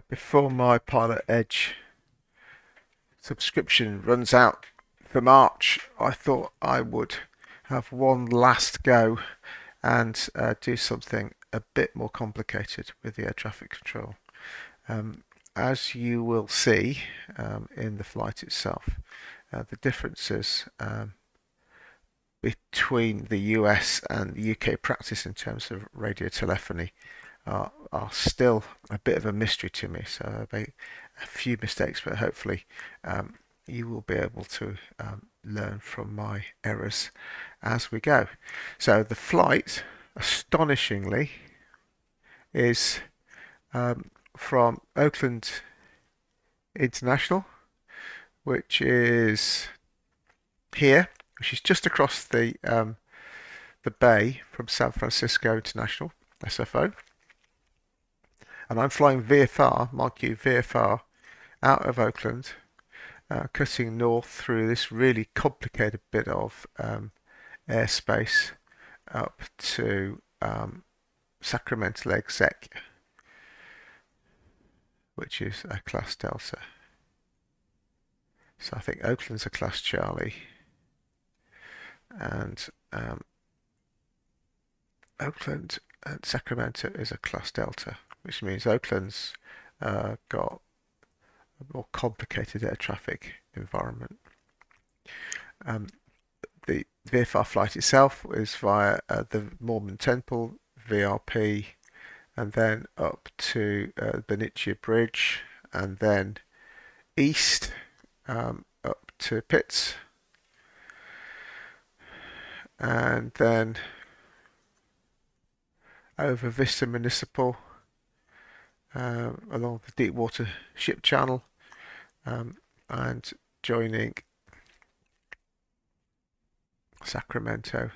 Before my PilotEdge subscription runs out for March, I thought I would have one last go and do something a bit more complicated with the air traffic control. As you will see in the flight itself, the differences between the US and the UK practice in terms of radio telephony are still a bit of a mystery to me. So I made a few mistakes, but hopefully you will be able to learn from my errors as we go. So the flight, astonishingly, is from Oakland International, which is here, which is just across the bay from San Francisco International, SFO. And I'm flying VFR, mark you VFR, out of Oakland, cutting north through this really complicated bit of airspace up to Sacramento KSAC, which is a class Delta. So I think Oakland's a class Charlie, and Oakland and Sacramento is a class Delta, which means Oakland's got a more complicated air traffic environment. The VFR flight itself is via the Mormon Temple, VRP, and then up to Benicia Bridge, and then east up to Pitts, and then over Vista Municipal along the Deepwater Ship Channel, and joining Sacramento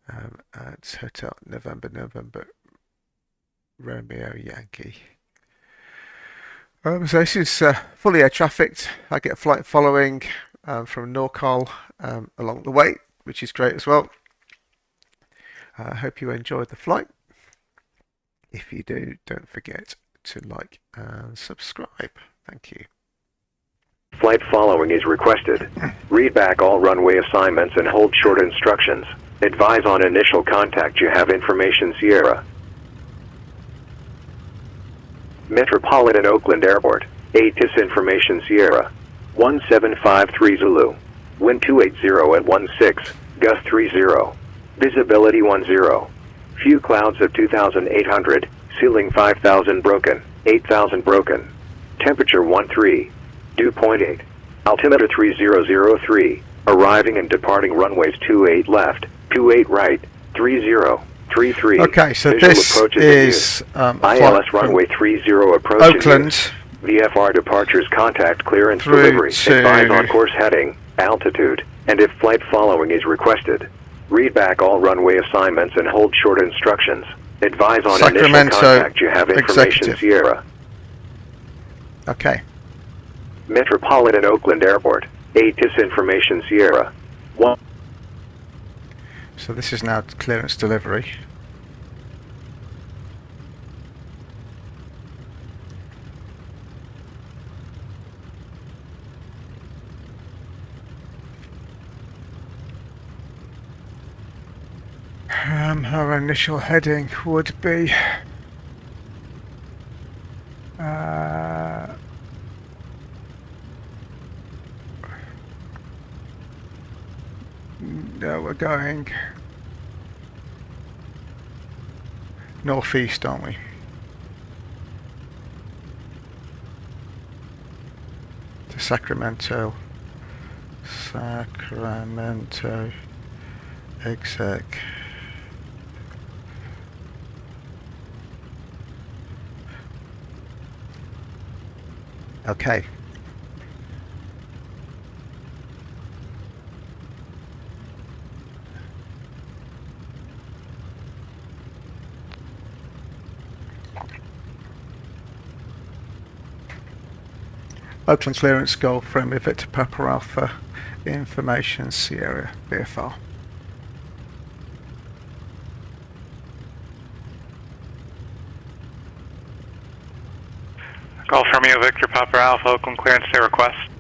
at Hotel November Romeo Yankee. So this is fully air trafficked. I get a flight following from NORCAL along the way, which is great as well. I hope you enjoyed the flight. If you do, don't forget to like and subscribe. Thank you. Flight following is requested. Read back all runway assignments and hold short instructions. Advise on initial contact you have information Sierra. Metropolitan Oakland Airport, ATIS information Sierra. 1753 Zulu. Wind 280 at 16, gust 30. Visibility 10. Few clouds of 2,800, ceiling 5,000 broken, 8,000 broken. Temperature 13. Dew point 8. Altimeter 3003. Arriving and departing runways 28 left, 28 right, 3033. Okay, so Visual this approaches is ILS runway 30 approach. Oakland. VFR departures contact clearance Through delivery. to Advise on course heading, altitude, and if flight following is requested. Read back all runway assignments and hold short instructions. Advise on initial Sacramento contact you have information Executive. Sierra. Okay. Metropolitan Oakland Airport, ATIS information Sierra. 1. So this is now clearance delivery. Our initial heading would be no, we're going northeast, aren't we? To Sacramento. Sacramento exec. Okay. Oakland clearance Golf Romeo Victor Papa Alpha information Sierra VFR. Golf Romeo Victor Papa Alpha, Oakland clearance to request.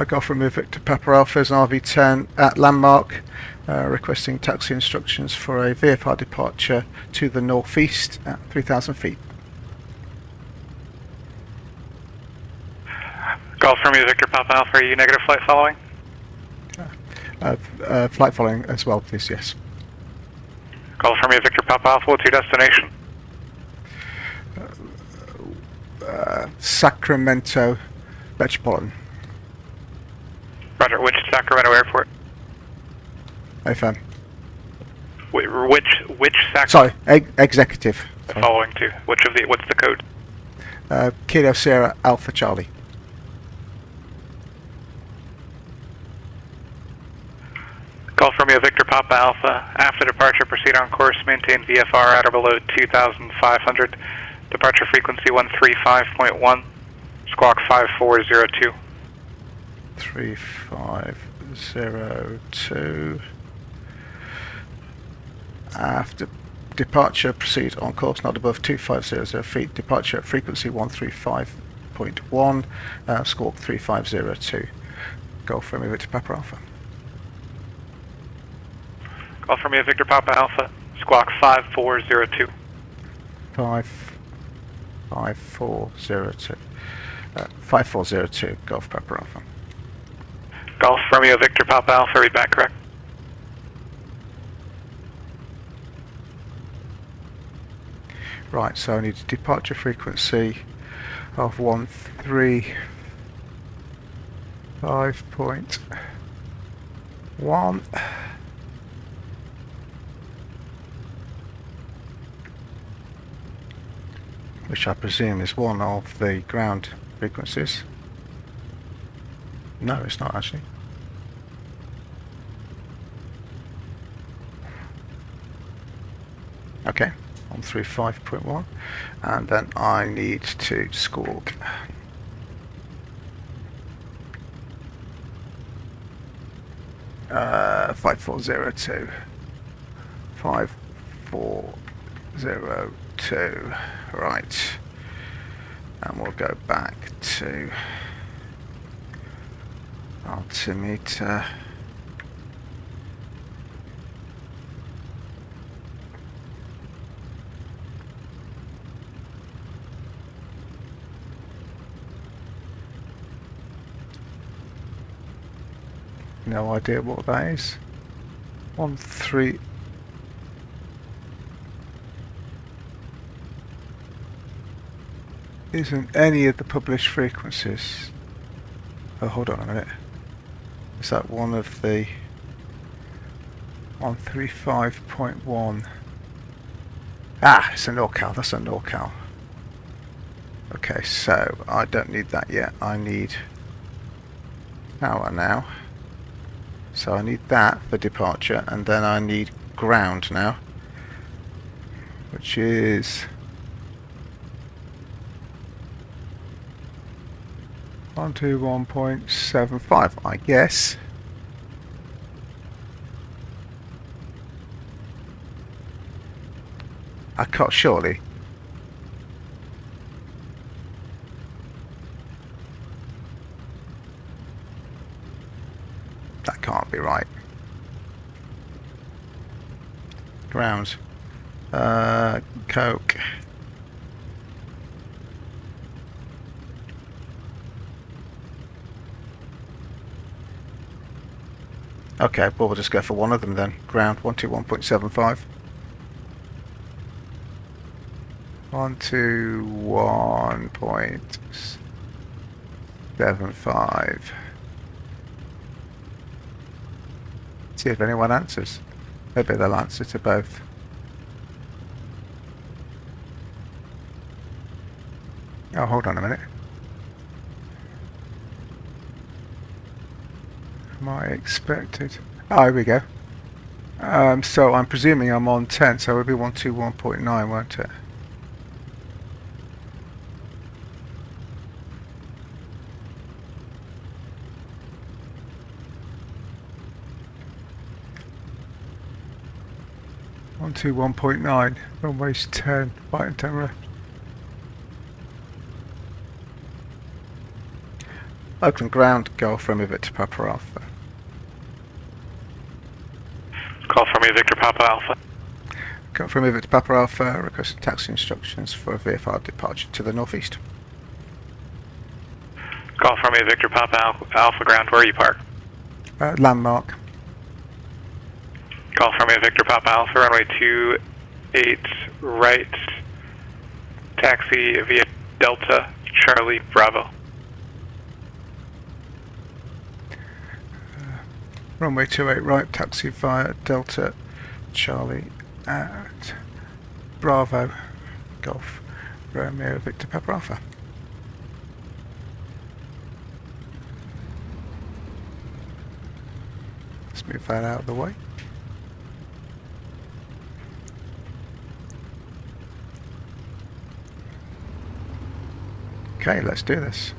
Golf Romeo Victor Papa Alpha is an RV10 at landmark, requesting taxi instructions for a VFR departure to the northeast at 3,000 feet. Golf Romeo Victor Papa Alpha, are you negative flight following? Flight following as well, please, yes. Golf Romeo Victor Papa Alpha, what's your destination? Sacramento Metropolitan. Roger, which Sacramento airport? AFM. Which Sacramento? Sorry, executive. Sorry. Following to, what's the code? Kilo Sierra Alpha Charlie. Golf Romeo Victor Papa Alpha, after departure proceed on course, maintain VFR at or below 2,500, departure frequency 135.1, squawk 5402. 3502. After departure proceed on course not above 2500 feet, departure at frequency 135.1, squawk 3502. Golf Romeo Victor Papa Alpha. Golf Romeo Victor Papa Alpha, squawk 5402. 5402. 5402, Golf Papa Alpha. Golf Romeo Victor Papa Alpha, read back correct. Right, so I need a departure frequency of 135.1. Which I presume is one of the ground frequencies. No, it's not actually. Okay, 135.1, and then I need to squawk. Uh, 5402. 5402. Right, and we'll go back to altimeter. No idea what that is. 13. Isn't any of the published frequencies. Oh, hold on a minute. Is that one of the 135.1? Ah, it's a NORCAL. That's a NORCAL. Okay, so I don't need that yet. I need power now. So I need that for departure, and then I need ground now, which is 121.75, I guess. I can't, surely. That can't be right. Grounds. KOAK. Okay, well we'll just go for one of them then. Ground 121.75. 121.75. See if anyone answers. Maybe they'll answer to both. Oh, hold on a minute. Am I expected? Oh, here we go. So I'm presuming I'm on 10, so it'll be 121.9, won't it? On to 1.9, runway's 10, right and 10 left. Oakland ground, Golf Romeo Victor Papa Alpha. Golf Romeo Victor Papa Alpha. Golf Romeo Victor Papa Alpha, requesting taxi instructions for a VFR departure to the northeast. Golf Romeo Victor Papa Alpha ground, where are you parked? Landmark. Golf Romeo Victor Papa Alpha, runway 28 right, taxi via Delta Charlie Bravo. Runway 28 right, taxi via Delta Charlie at Bravo, Golf Romeo Victor Papa Alpha. Let's move that out of the way. Okay, let's do this.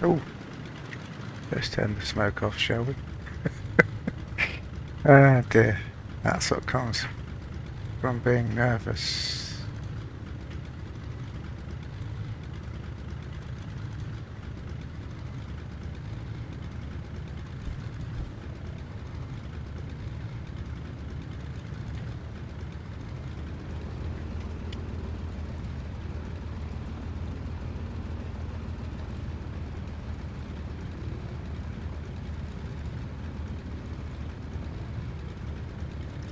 Oh, let's turn the smoke off, shall we? Ah dear, that's what comes from being nervous.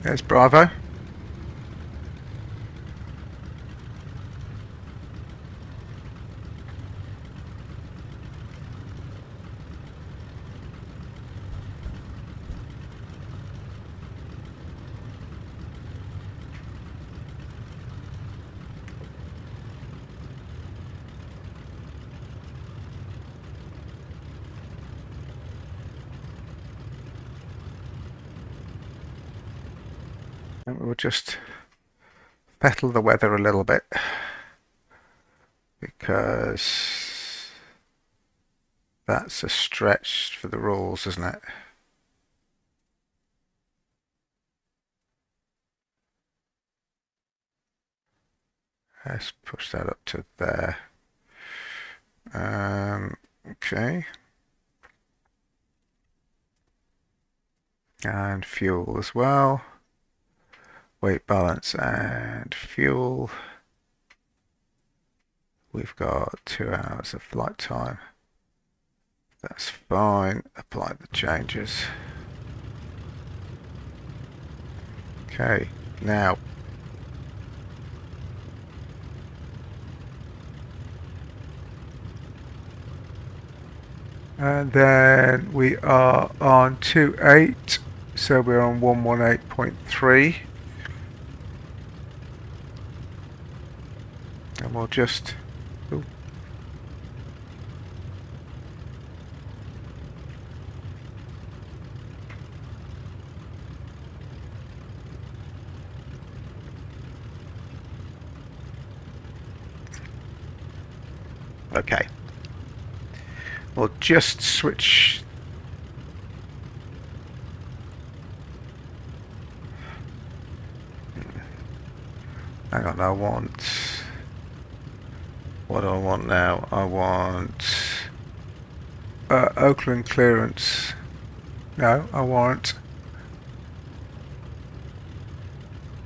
There's Bravo. And we'll just fettle the weather a little bit because that's a stretch for the rules, isn't it? Let's push that up to there. Okay. And fuel as well. Weight balance and fuel. We've got 2 hours of flight time. That's fine. Apply the changes. Okay, now and then we are on 28, so we're on 118.3. And we'll just okay. We'll just switch hang on, I want, what do I want now? I want Oakland clearance. No, I want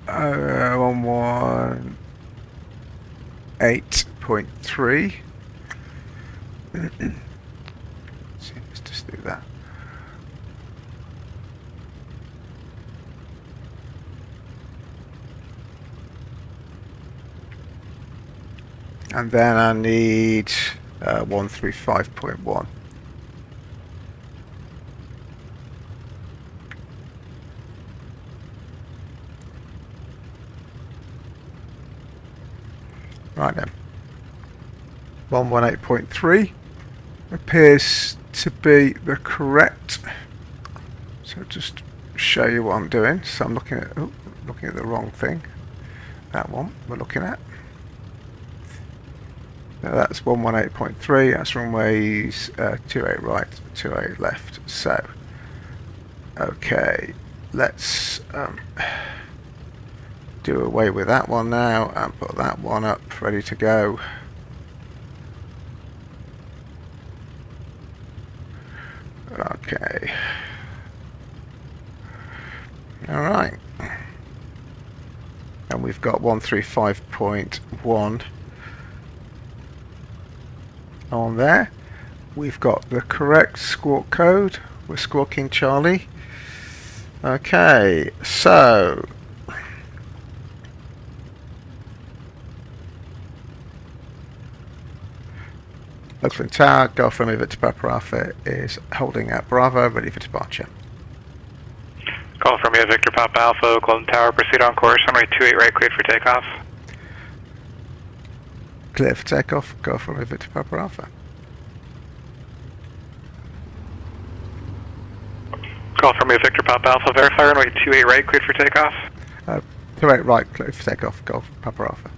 118.3. See, let's just do that. And then I need 135.1. Right then. 118.3 appears to be the correct. So just show you what I'm doing. So I'm looking at the wrong thing. That one we're looking at. Now that's 118.3. That's runways 28 right, 28 left. So okay, let's do away with that one now and put that one up ready to go. Okay. All right. And we've got 135.1 on there. We've got the correct squawk code. We're squawking Charlie. Okay, so Oakland Tower, Golf from Victor Papa Alpha is holding at Bravo, ready for departure. Call from Victor Papa Alpha, Oakland Tower, proceed on course, runway 28 right, cleared for takeoff. Clear for takeoff, Golf from Victor Papa Alpha. Call from Victor Papa Alpha, verify runway 28 right, cleared for takeoff. 28 right, clear for takeoff, Golf Papa Alpha.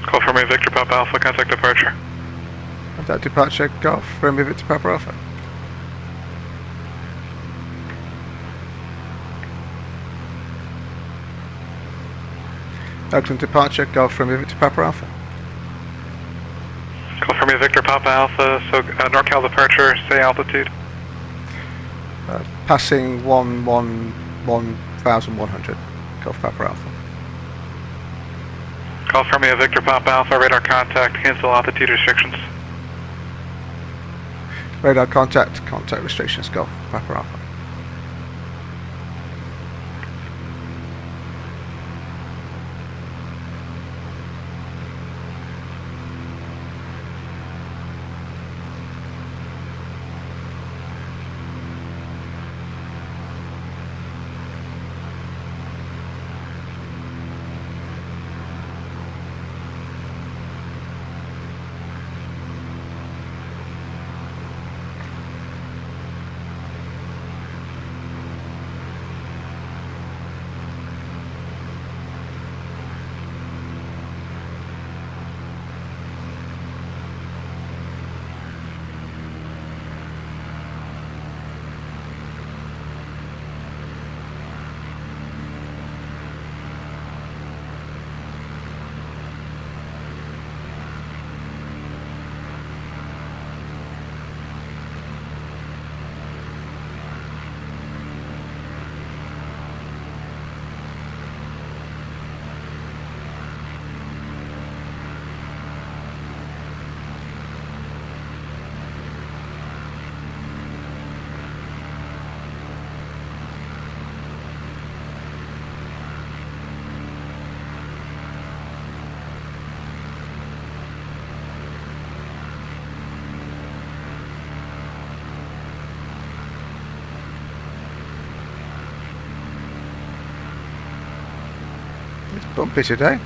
Call from Victor Papa Alpha, contact departure. Contact departure, Golf from Victor Papa Alpha. Oakland departure, Golf from Victor Papa Alpha. Call from Victor Papa Alpha, so NORCAL departure, stay altitude. Passing 1,100, Golf Papa Alpha. Call from Victor Papa Alpha, radar contact, cancel altitude restrictions. Radar contact restrictions, Golf Papa Alpha. bumpy today.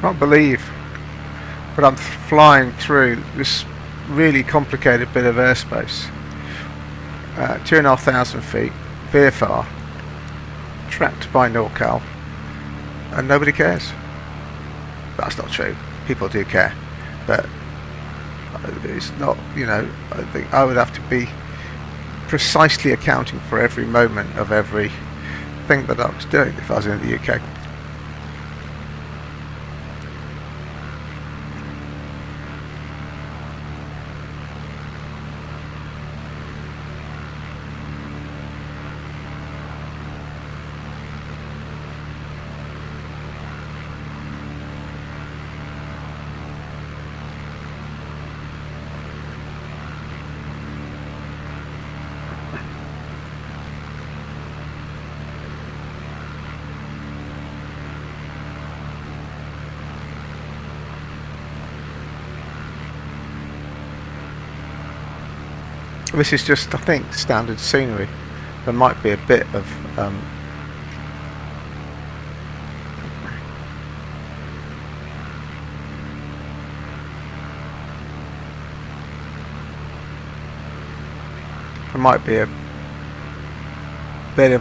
Can't believe, but I'm flying through this really complicated bit of airspace. 2,500 feet, VFR, trapped by NORCAL, and nobody cares. That's not true. People do care, but it's not. You know, I think I would have to be precisely accounting for every moment of every thing that I was doing if I was in the UK. This is just, I think, standard scenery. There might be a bit of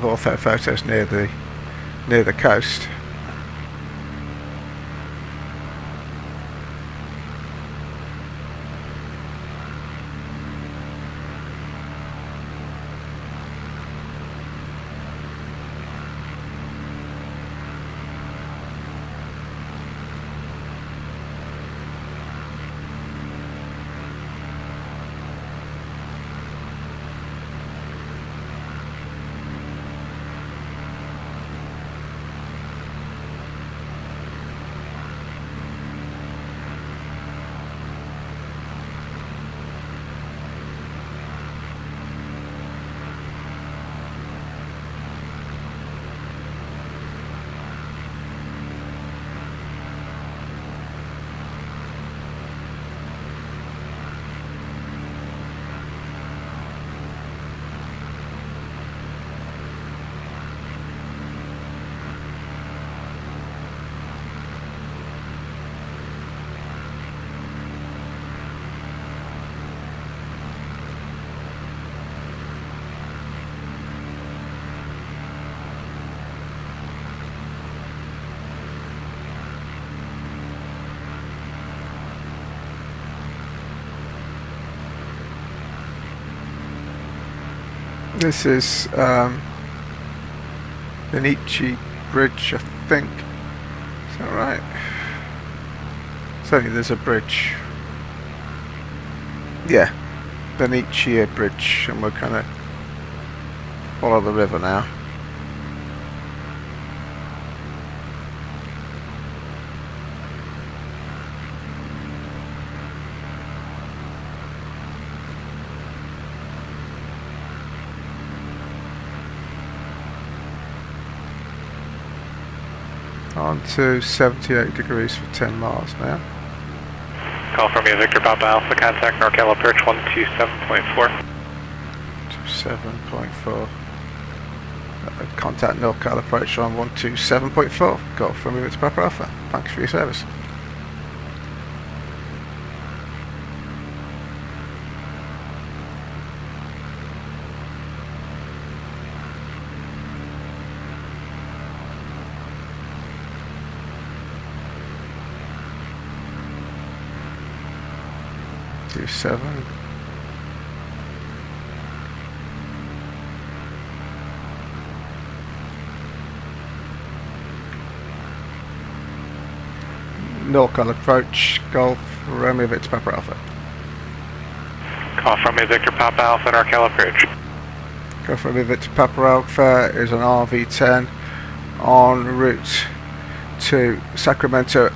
ortho photos near the coast. This is Benici Bridge, I think. Is that right? Certainly there's a bridge Yeah, Benicia Bridge, and we're kind of follow the river now. On to 78 degrees for 10 miles now. Call from you, Victor Papa Alpha, contact NORCAL approach 127.4. 7.4. Contact NORCAL approach on 127.4. Go from you to Papa Alpha. Thanks for your service. Seven. NORCAL approach, Golf, Romeo Victor Papa Alpha. Call from you, Victor Papa Alpha, NORCAL approach. Golf Romeo Victor Papa Alpha is an RV10 en route to Sacramento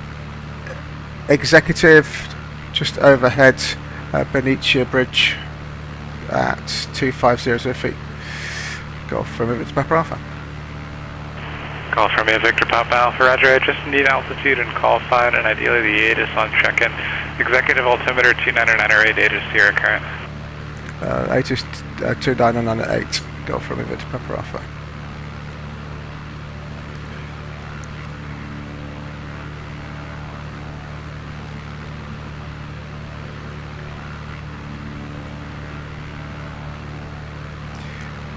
Executive, just overhead Benicia Bridge at 2500 feet. Golf Romeo Victor Papa Alpha. Call from you, Victor Papa Alpha, roger. I just need altitude and call sign, and ideally the ATIS on check-in. Executive altimeter 29908, ATIS Sierra current. ATIS 29908, Golf Romeo Victor Papa Alpha.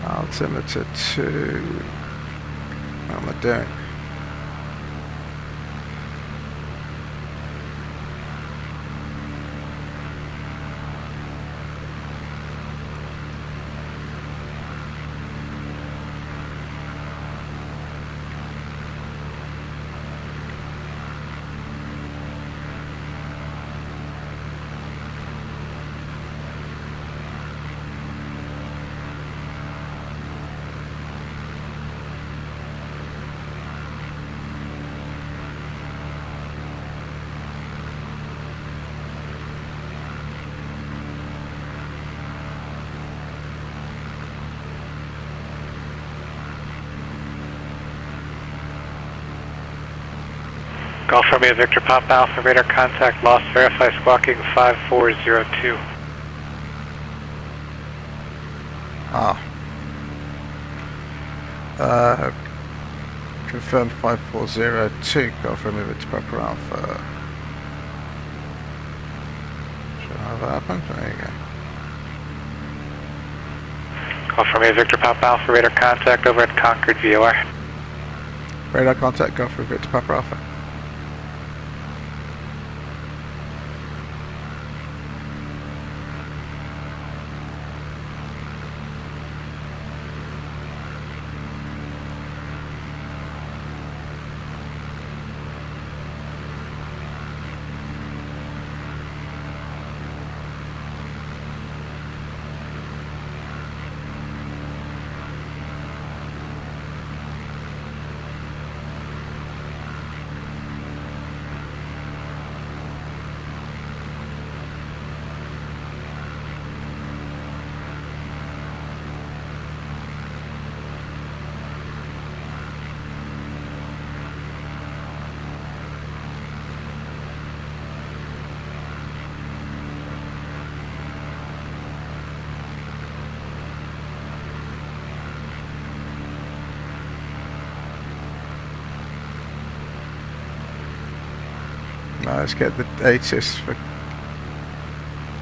Altimeter 2. What am I doing? Call from you, Victor Papa Alpha, radar contact lost, verify squawking 5402. Confirmed 5402, go from over to Papa Alpha. Should have that happen? There you go. Call from you, Victor Papa Alpha, radar contact over at Concord VOR. Radar contact, go from Victor Papa Alpha. Now let's get the ATIS for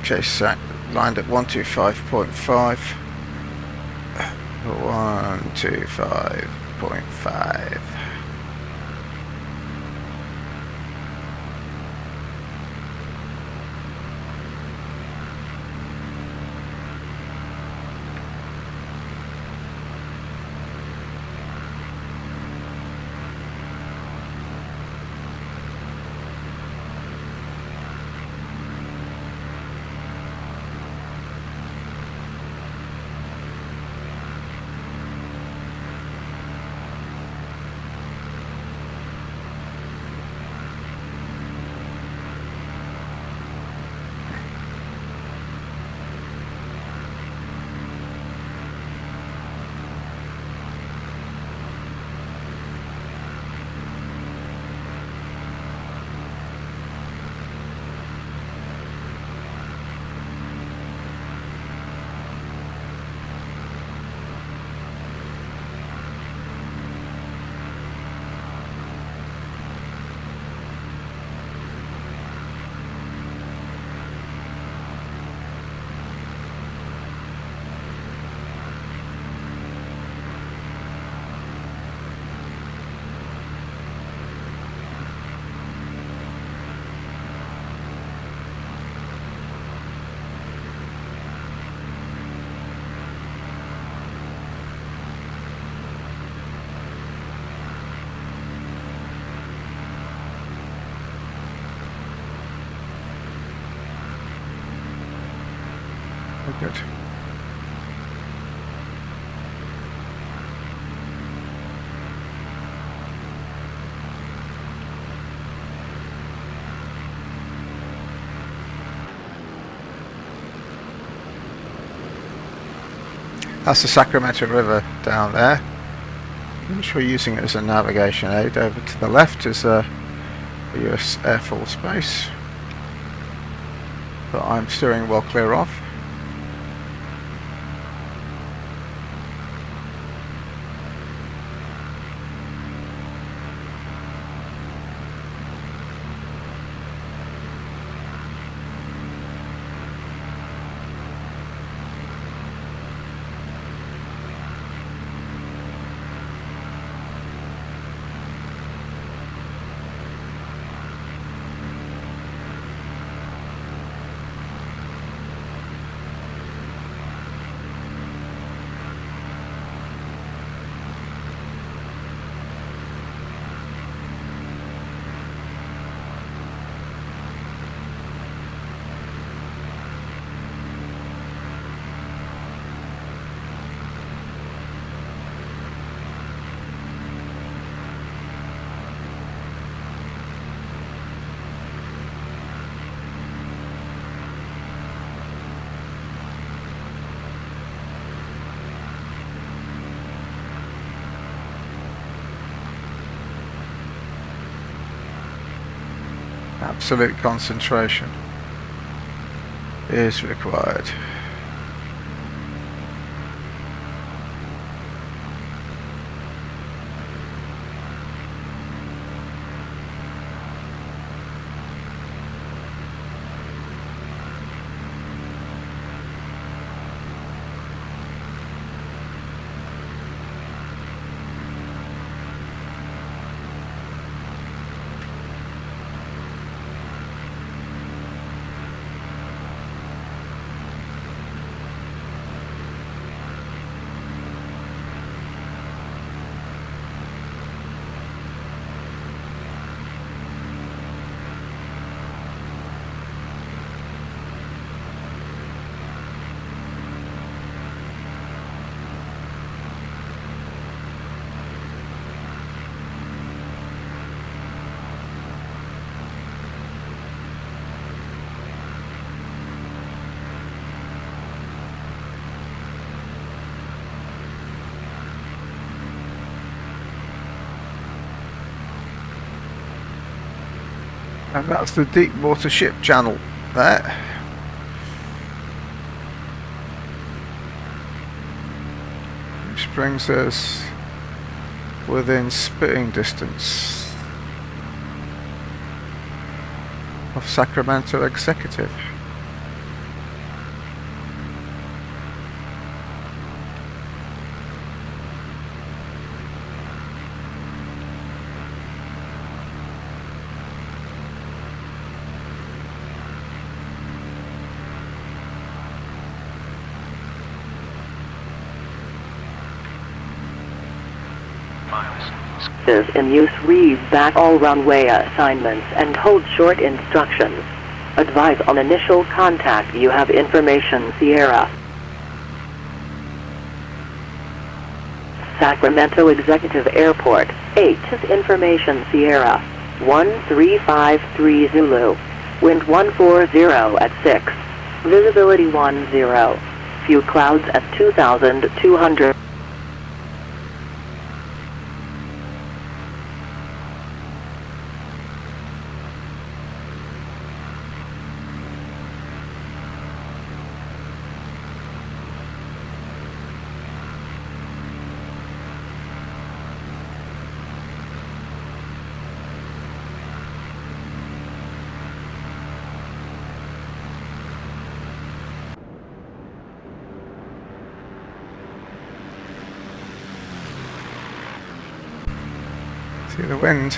KSAC lined at 125.5. 125.5. Oh, good. That's the Sacramento River down there, which we're using as a navigation aid. Over to the left is the US Air Force Base that I'm steering well clear of. Absolute concentration is required. And that's the deep water ship channel there. Which brings us within spitting distance of Sacramento Executive. Is in use. Read back all runway assignments and hold short instructions. Advise on initial contact. You have information Sierra. Sacramento Executive Airport. 8 is information Sierra. 1353 Zulu. Wind 140 at 6. Visibility 10. Few clouds at 2,200. See the wind.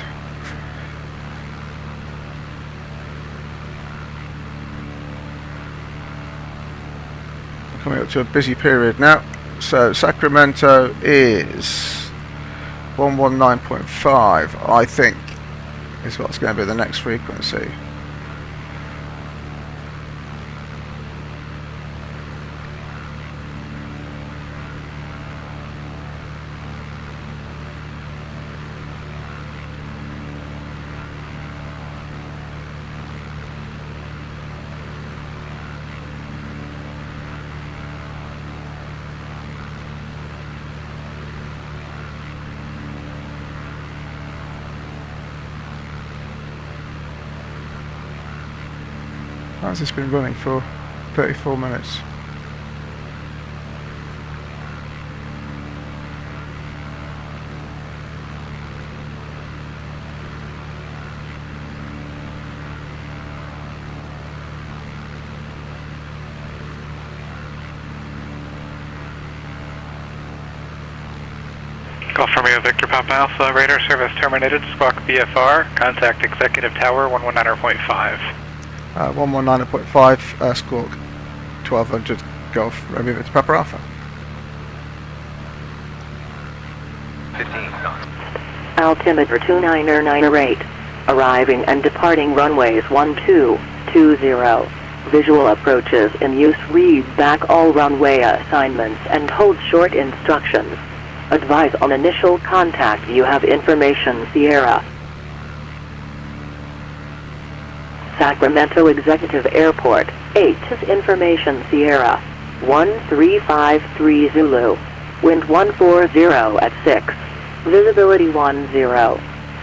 We're coming up to a busy period now. So Sacramento is 119.5, I think, is what's going to be the next frequency. How's this been running for 34 minutes? Golf Romeo Victor Papa Alpha, radar service terminated, squawk VFR, contact Executive Tower 119.5. 119.5, squawk 1200, Golf Romeo Victor Papa Alpha. 15 knots. Altimeter 2998. Arriving and departing runways 1220. Visual approaches in use. Read back all runway assignments and hold short instructions. Advise on initial contact. You have information. Sierra. Sacramento Executive Airport. 8 is information. Sierra. 1353 Zulu. Wind 140 at 6. Visibility 10.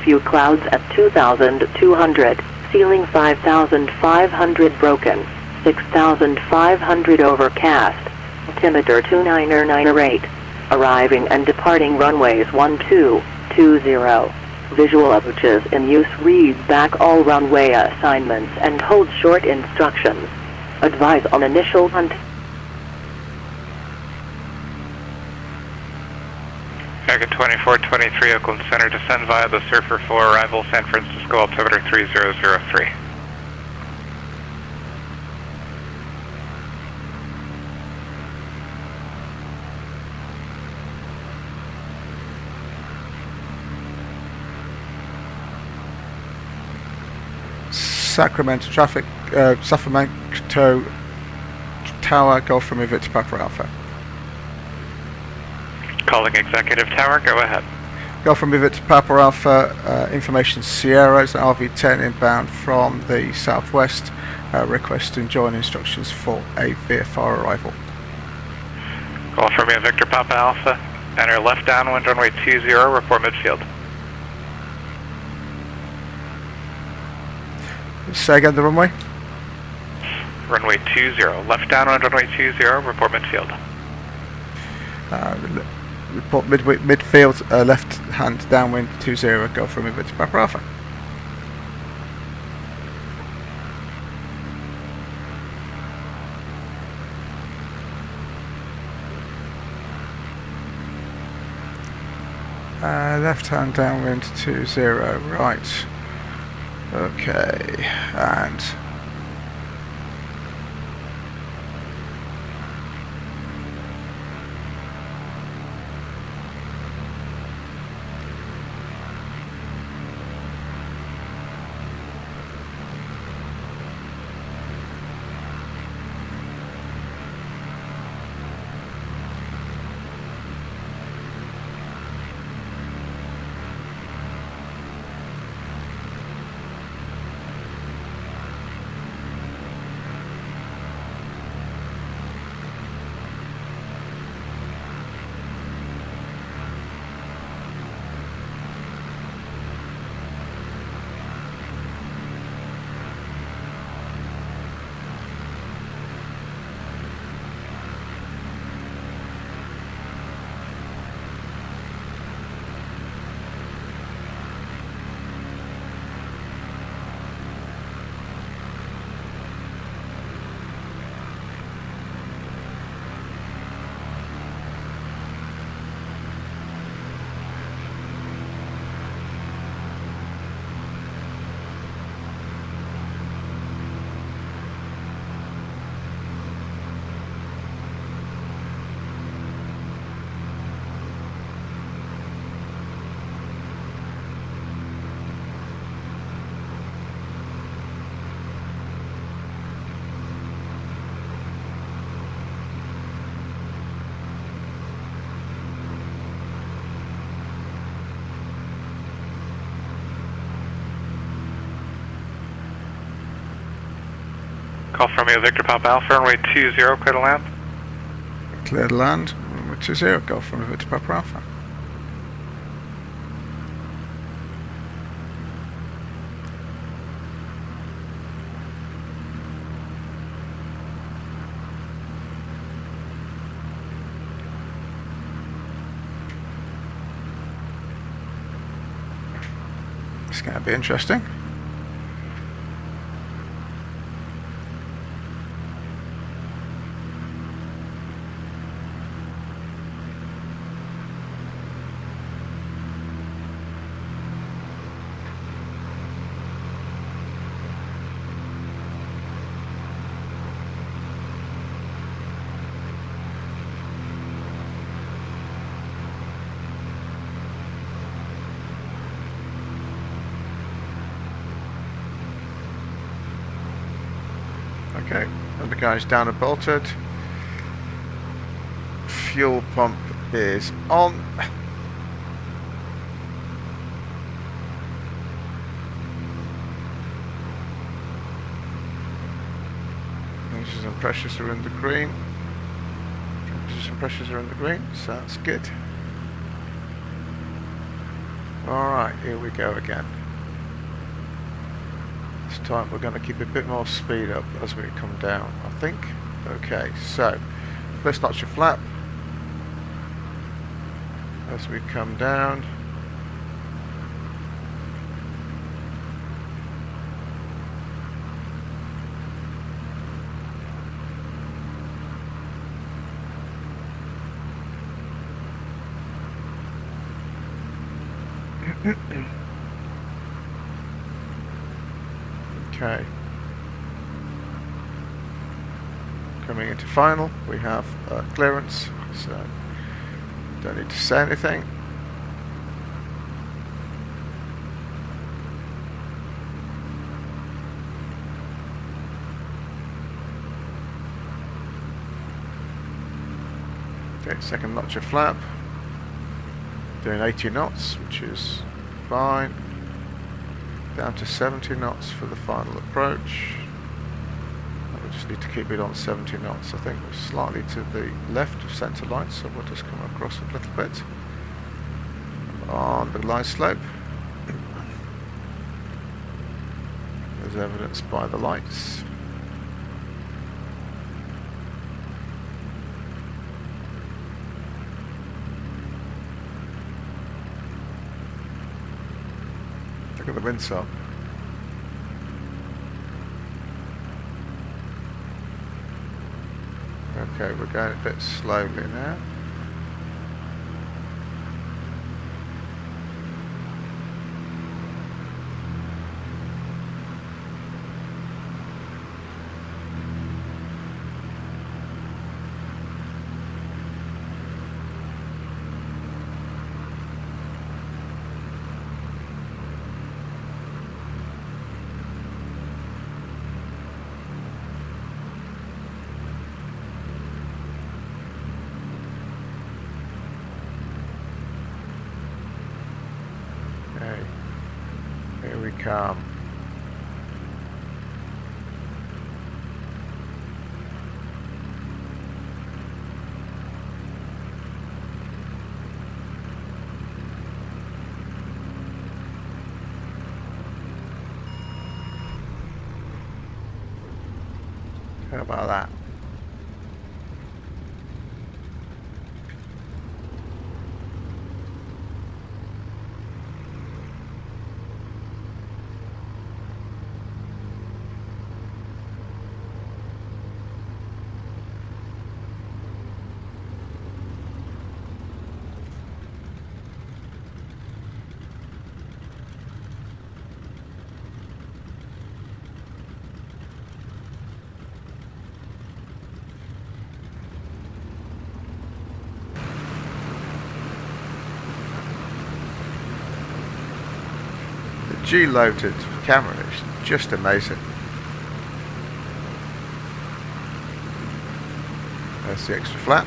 Few clouds at 2,200. Ceiling 5,500 broken. 6,500 overcast. Altimeter 2998. Arriving and departing runways 1220. Visual approaches in use. Read back all runway assignments and hold short instructions. Advise on initial contact. American 2423 Oakland Center, descend via the Surfer for arrival San Francisco, altimeter 3003. Sacramento traffic, Sacramento Tower, Golf Romeo Victor Papa Alpha. Calling Executive Tower, go ahead. Golf Romeo Victor Papa Alpha, information Sierra, it's an RV10 inbound from the southwest, requesting join instructions for a VFR arrival. Golf Romeo Victor Papa Alpha, enter left downwind runway 20, report midfield. Say again the runway? Runway 20, left downwind runway 20, report midfield. Report midfield, left hand downwind 20, Golf Romeo Victor Papa Alpha. Left hand downwind 20, right. Okay, and Golf Romeo Victor Papa Alpha, runway 20, clear to land. clear to land, runway 20, Golf Romeo Victor Papa Alpha. It's going to be interesting. Okay, and the guy's down and bolted. Fuel pump is on. Temperatures and pressures are in the green. Temperatures and pressures are in the green, so that's good. Alright, here we go again. This time we're going to keep a bit more speed up as we come down, I think. Okay, so first notch of flap as we come down. Okay. Coming into final, we have clearance, so don't need to say anything. Okay, second notch of flap. Doing 80 knots, which is fine. Down to 70 knots for the final approach. And we just need to keep it on 70 knots. I think we're slightly to the left of centre line, so we'll just come across a little bit on the line slope, as evidenced by the lights. Look at the windsock. Okay, we're going a bit slowly now. Here we come. How about that? G-loaded camera is just amazing. There's the extra flap.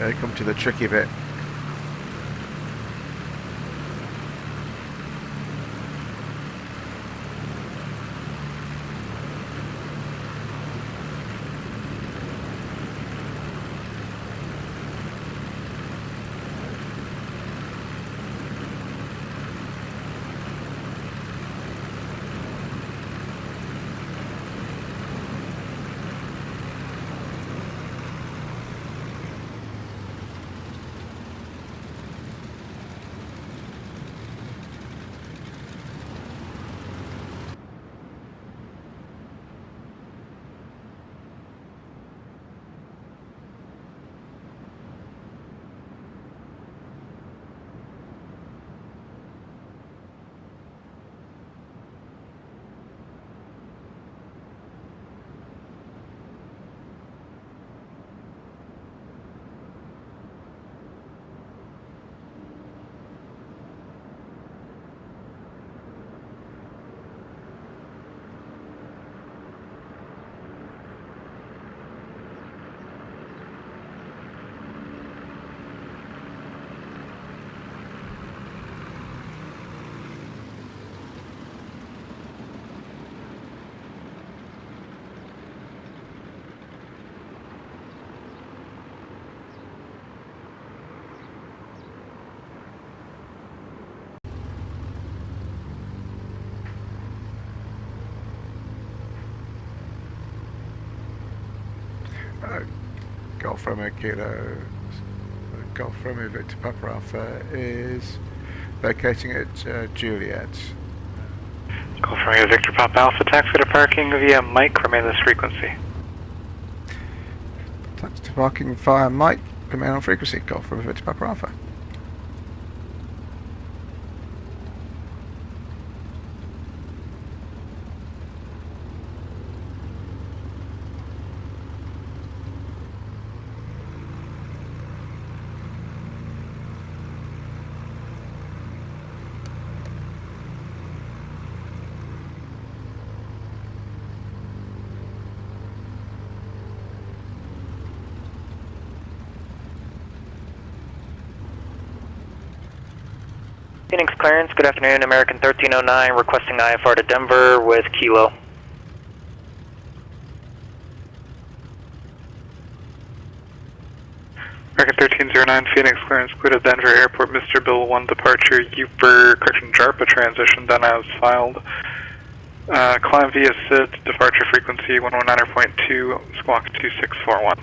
They come to the tricky bit. Golf Romeo Kilo, Golf Romeo Victor Papa Alpha is vacating at Juliet. Golf Romeo Victor Papa Alpha, taxi to parking via Mike, remain this frequency. Taxi to parking via Mike, remain on frequency, Golf Romeo Victor Papa Alpha. Phoenix clearance, good afternoon, American 1309, requesting IFR to Denver with Kilo. American 1309, Phoenix clearance, cleared at Denver Airport, Mr. Bill 1 departure, correction, JARPA transition done as filed. Climb via SID, departure frequency 119.2, squawk 2641.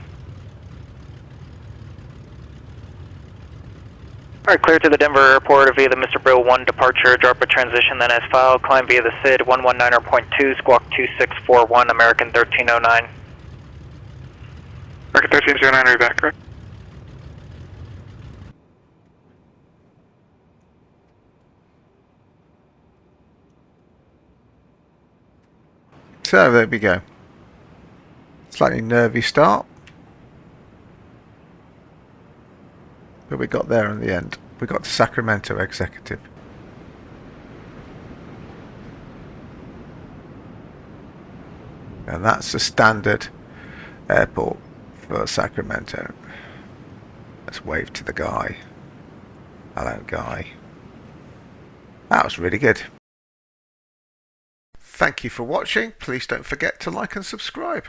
Alright, clear to the Denver Airport via the Mr. Bill 1 departure, JARPA transition then as filed. Climb via the SID 119.2, squawk 2641, American 1309. American 1309, are you back, correct? So there we go. Slightly nervy start, but we got there in the end. We got to Sacramento Executive. And that's the standard airport for Sacramento. Let's wave to the guy. Hello, guy. That was really good. Thank you for watching. Please don't forget to like and subscribe.